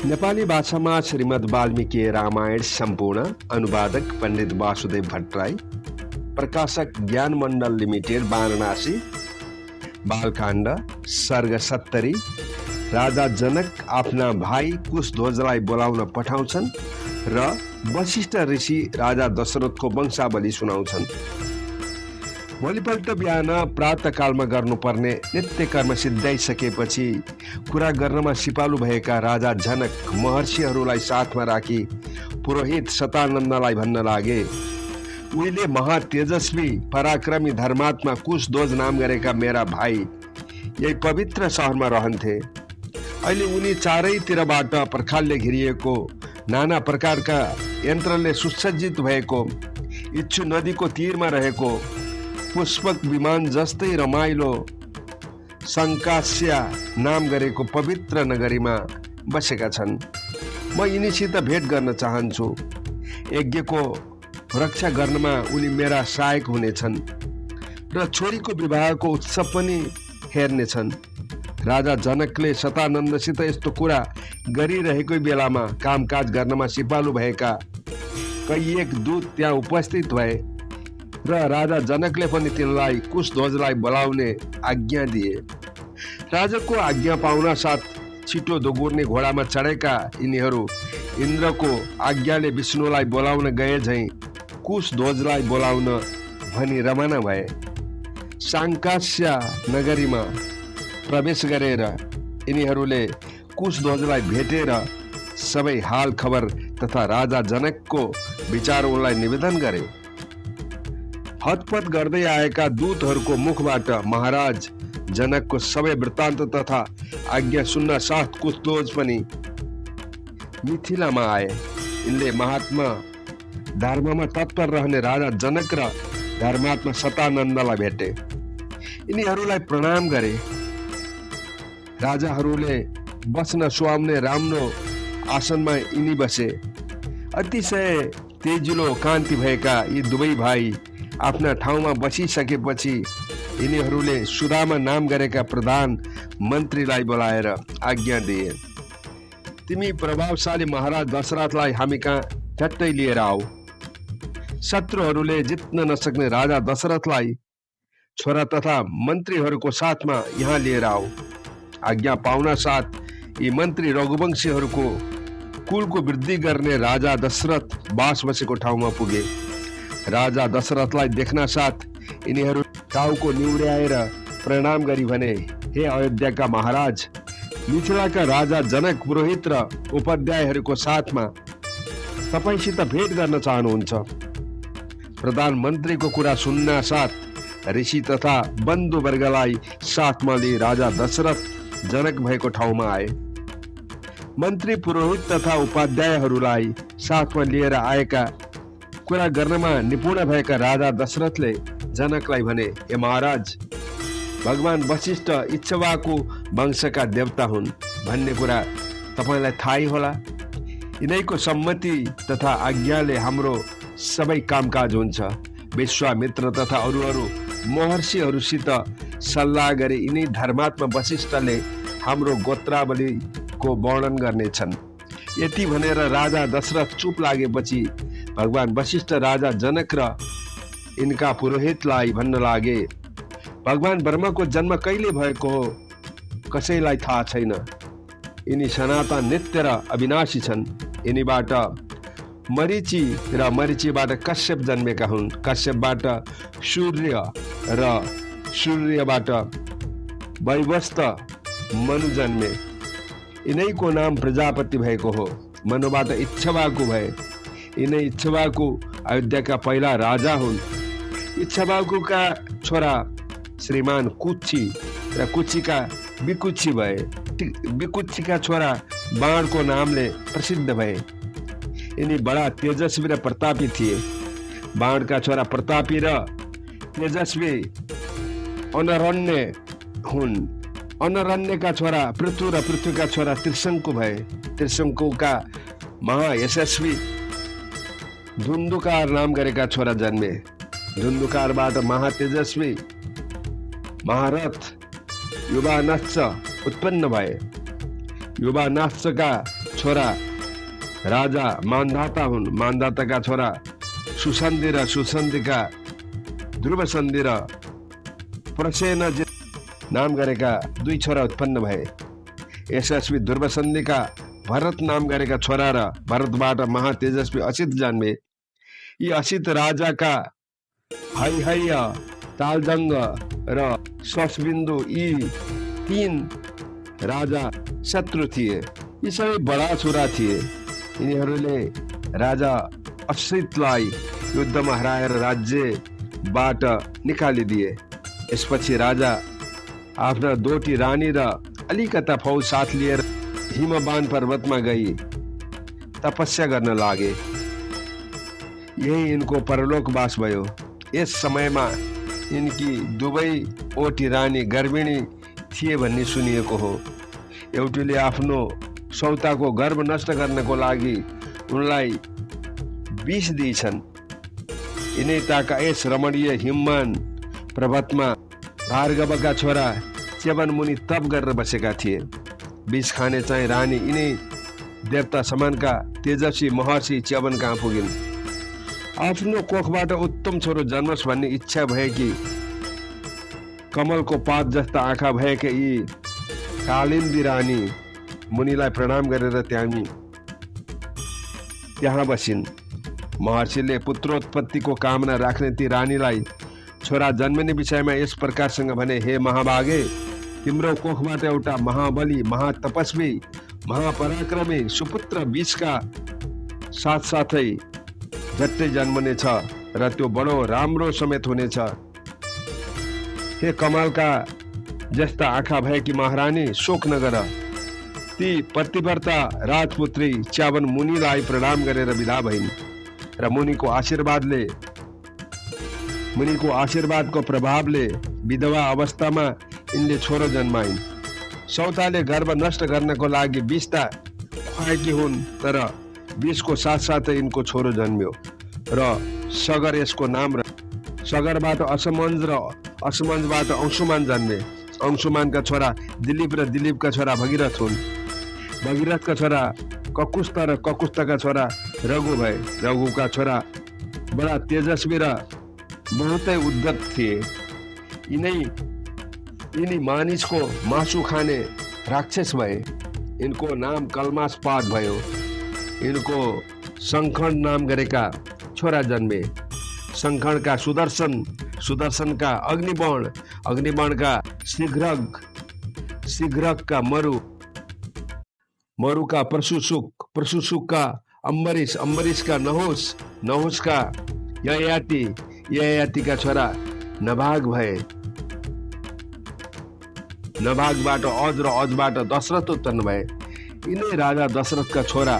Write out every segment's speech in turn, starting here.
नेपाली भाषामा श्रीमद् वाल्मीकि रामायण सम्पूर्ण अनुवादक पण्डित वासुदेव भट्टराई, प्रकाशक ज्ञान मण्डल लिमिटेड वाराणसी। बालकाण्ड सर्ग 70। राजा जनक आफ्ना भाइ कुशध्वजलाई बोलाउन पठाउँछन् र वशिष्ठ ऋषि राजा दशरथको वंशावली सुनाउँछन्। भोलिपल्ट बिहान प्रातःकालमा गर्नुपर्ने नित्य कर्म सिद्धाइसकेपछि कुरा गर्नमा सिपालु भएका राजा जनक महर्षिहरूलाई साथमा राखी पुरोहित शतानन्दलाई भन्न लागे, उहिले महातेजस्वी पराक्रमी धर्मात्मा कुशध्वज नाम गरेका मेरा भाइ यही पवित्र सहरमा रहन्थे। अहिले उनी चारैतिरबाट पर्खालले घिरिएको नाना प्रकारका यन्त्रले सुसज्जित भएको इच्छु नदीको तीरमा रहेको पुष्पक विमान जस्तै रमाइलो शङ्कास्या नाम गरेको पवित्र नगरीमा बसेका छन्। म यिनीसित भेट गर्न चाहन्छु। यज्ञको रक्षा गर्नमा उनी मेरा सहायक हुनेछन् र छोरीको विवाहको उत्सव पनि हेर्नेछन्। राजा जनकले शतानन्दसित यस्तो कुरा गरिरहेकै बेलामा कामकाज गर्नमा सिपालु भएका कैयक दूत त्यहाँ उपस्थित भए र राजा जनकले पनि तिनलाई कुशध्वजलाई बोलाउने आज्ञा दिए। राजाको आज्ञा पाउन साथ छिटो दोगुर्ने घोडामा चढेका यिनीहरू इन्द्रको आज्ञाले विष्णुलाई बोलाउन गए झैँ कुशध्वजलाई बोलाउन भनी रवाना भए। शङ्कास्या नगरीमा प्रवेश गरेर यिनीहरूले कुशध्वजलाई भेटेर सबै हाल खबर तथा राजा जनकको विचार उनलाई निवेदन गरे। हतपत गर्दै आएका दूतहरूको मुखबाट महाराज जनकको सबै वृत्तान्त तथा आज्ञा सुन्न साथ कुशध्वज पनि मिथिलामा आए। यिनले महात्मा धर्ममा तत्पर रहने राजा जनक र धर्मात्मा शतानन्दलाई भेटे। यिनीहरूलाई प्रणाम गरे। राजाहरूले बस्न सुहाउने राम्रो आसनमा यिनी बसे। अतिशय तेजिलो कान्ति भएका यी दुवै भाइ आफ्ना ठाउँमा बसिसकेपछि यिनीहरूले सुदामा नाम गरेका प्रधान मन्त्रीलाई बोलाएर आज्ञा दिए, तिमी प्रभावशाली महाराज दशरथलाई हामी कहाँ झट्टै लिएर आऊ। शत्रुहरूले जित्न नसक्ने राजा दशरथलाई छोरा तथा मन्त्रीहरूको साथमा यहाँ लिएर आऊ। आज्ञा पाउन साथ यी मन्त्री रघुवंशीहरूको कुलको वृद्धि गर्ने राजा दशरथ बास बसेको ठाउँमा पुगे। राजा दशरथलाई देख्न साथ यिनीहरू टाउको निहुर्याएर प्रणाम गरी भने, हे अयोध्याका महाराज, मिथिलाका राजा जनक पुरोहित र उपाध्यायहरूको साथमा तपाईसित भेट गर्न चाहनुहुन्छ। प्रधानमन्त्रीको कुरा सुन्न साथ ऋषि तथा बन्धुवर्गलाई साथमा लिई राजा दशरथ जनक भएको ठाउँमा आए। मन्त्री पुरोहित तथा उपाध्यायहरूलाई साथमा लिएर आएका कुरा गर्नमा निपुण भएका राजा दशरथले जनकलाई भने, हे महाराज, भगवान वशिष्ठ इच्छवाको वंशका देवता हुन् भन्ने कुरा तपाईँलाई थाहै होला। यिनैको सम्मति तथा आज्ञाले हाम्रो सबै कामकाज हुन्छ। विश्वामित्र तथा अरू महर्षिहरूसित सल्लाह गरी यिनै धर्मात्मा वशिष्ठले हाम्रो गोत्रावलीको वर्णन गर्नेछन्। यति भनेर राजा दशरथ चुप लागेपछि भगवान वशिष्ठ राजा जनक र यिनका पुरोहितलाई भन्न लागे, भगवान ब्रह्माको जन्म कहिले भएको हो कसैलाई थाहा छैन। यिनी सनातन नित्य र अविनाशी छन्। यिनीबाट मरीचि र मरीचिबाट कश्यप जन्मेका हुन्। कश्यपबाट सूर्य र सूर्यबाट वैवस्त मनु जन्मे। यिनैको नाम प्रजापति भएको हो। मनुबाट इच्छवाकु भए। यिनै इच्छवाकु अयोध्याका पहिला राजा हुन्। इच्छवाकुका छोरा श्रीमान कुची र कुचीका विकुची भए। विकुचीका छोरा बाणको नामले प्रसिद्ध भए। यिनी बडा तेजस्वी र प्रतापी थिए। बाणका छोरा प्रतापी र तेजस्वी अनरण्य हुन्। अनरण्यका छोरा पृथु र पृथुका छोरा त्रिशङ्कु भए। त्रिशङ्कुका महायशस्वी धुन्धुकार नाम गरेका छोरा जन्मे। धुन्धुकारबाट महातेजस्वी महारथ युवानश्च उत्पन्न भए। युवानश्चका छोरा राजा मान्धाता हुन्। मान्धाताका छोरा सुसन्धि र सुसन्धिका ध्रुवसन्धि र प्रसेनजित नाम गरेका 2 छोरा उत्पन्न भए। यशस्वी ध्रुवसन्धिका भरत नाम गरेका छोरा र भरतबाट महातेजस्वी असित जन्मे। यी असित राजाका हैहय, तालजङ्ग र ससबिन्दु यी 3 राजा शत्रु थिए। यी सबै बडा छोरा थिए। यिनीहरूले राजा असितलाई युद्धमा हराएर राज्यबाट निकालिदिए। यसपछि राजा आफ्ना दोटी रानी र अलिकता फौज साथ लिएर हिमवान पर्वतमा गई तपस्या गर्न लागे। यही यिनको परलोकवास भयो। यस समयमा यिनकी दुवै ओटी रानी गर्भिणी थिए भन्ने सुनिएको हो। एउटीले आफ्नो सौताको गर्भ नष्ट गर्नको लागि उनलाई विष दिइछन्। यिनैताका यस रमणीय हिमवान पर्वतमा भार्गवका छोरा च्यवन मुनि तप गरेर बसेका थिए। विष खाने चाहिँ रानी यिनै देवता समानका तेजस्वी महर्षि च्यवन कहाँ पुगिन्। आफ्नो कोखबाट उत्तम छोरो जन्मोस् भन्ने इच्छा भएकी कमलको पात जस्ता आँखा भएका यी कालिन्दी रानी मुनिलाई प्रणाम गरेर त्यहाँ बसिन्। महर्षिले पुत्रोत्पत्तिको कामना राख्ने ती रानीलाई छोरा जन्मिने विषयमा यस प्रकारसँग भने, हे महाभागे, तिम्रो कोखबाट एउटा महाबली, महातपस्वी, महापराक्रमी सुपुत्र विषका साथसाथै झट्टै जन्मनेछ र त्यो बडो राम्रो समेत हुनेछ। हे कमलका जस्ता आँखा भएकी महारानी, शोक नगर। ती पतिव्रता राजपुत्री च्यवन मुनिलाई प्रणाम गरेर विदा भइन् र मुनिको आशीर्वादको प्रभावले विधवा अवस्थामा यिनले छोरो जन्माइन्। सौताले गर्भ नष्ट गर्नको लागि विष त खुवाएकी हुन्, तर विषको साथसाथै यिनको छोरो जन्मियो र सगर यसको नाम र सगरबाट असमञ्ज र असमञ्जबाट अंशुमान जन्मे। अंशुमानका छोरा दिलीप र दिलीपका छोरा भगीरथ हुन्। भगीरथका छोरा ककुस्थ र ककुस्थका छोरा रघु भए। रघुका छोरा बडा तेजस्वी र बहुतै उद्धत थिए। यिनी मानिसको मासु खाने राक्षस भए। यिनको नाम कल्मासपाद भयो। यिनको शङ्खण नाम गरेका छोरा जन्मे। शङ्खणका सुदर्शन, सुदर्शनका अग्निबाण, अग्निबाणका शीघ्रग, शीघ्रगका मरु, मरुका प्रशुसुक, प्रशुसुकका अम्बरीश, अम्बरीशका नहुस, नहुसका ययाति, ययातिका छोरा नभाग भए। नभागबाट अज र अजबाट दशरथ उत्पन्न भए। यिनै राजा दशरथका छोरा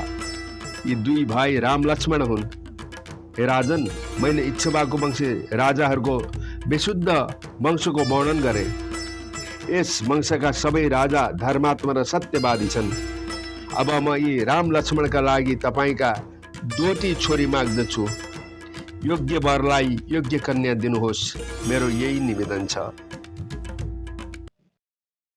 यी 2 भाइ राम लक्ष्मण हुन्। हे राजन, मैले इक्ष्वाकु वंशी राजाहरूको विशुद्ध वंशको वर्णन गरे। यस वंशका सबै राजा धर्मात्मा र सत्यवादी छन्। अब म यी राम लक्ष्मणका लागि तपाईका 2टी छोरी माग्दछु। योग्य वरलाई योग्य कन्या दिनुहोस्, मेरो यही निवेदन छ।